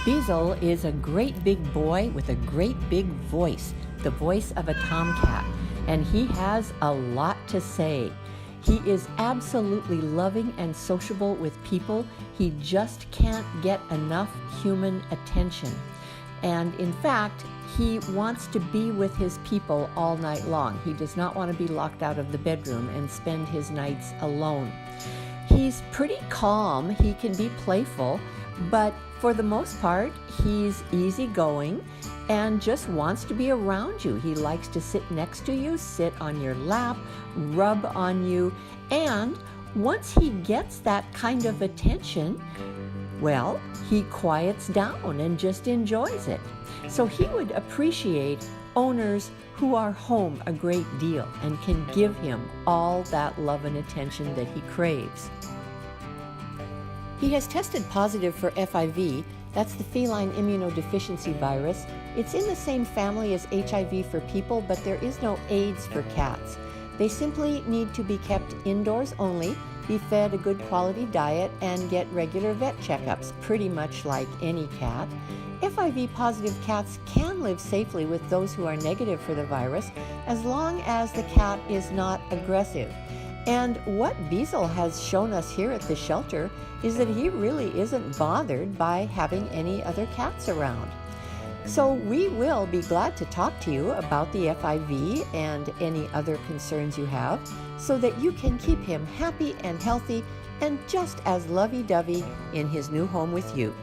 Beazle is a great big boy with a great big voice, the voice of a tomcat, and he has a lot to say. He is absolutely loving and sociable with people. He just can't get enough human attention. And in fact, he wants to be with his people all night long. He does not want to be locked out of the bedroom and spend his nights alone. He's pretty calm. He can be playful, but for the most part, he's easygoing and just wants to be around you. He likes to sit next to you, sit on your lap, rub on you, and once he gets that kind of attention, well, he quiets down and just enjoys it. So he would appreciate owners who are home a great deal and can give him all that love and attention that he craves. He has tested positive for FIV, that's the feline immunodeficiency virus. It's in the same family as HIV for people, but there is no AIDS for cats. They simply need to be kept indoors only, be fed a good quality diet, and get regular vet checkups, pretty much like any cat. FIV positive cats can live safely with those who are negative for the virus as long as the cat is not aggressive. And what Beazle has shown us here at the shelter is that he really isn't bothered by having any other cats around. So we will be glad to talk to you about the FIV and any other concerns you have so that you can keep him happy and healthy and just as lovey-dovey in his new home with you.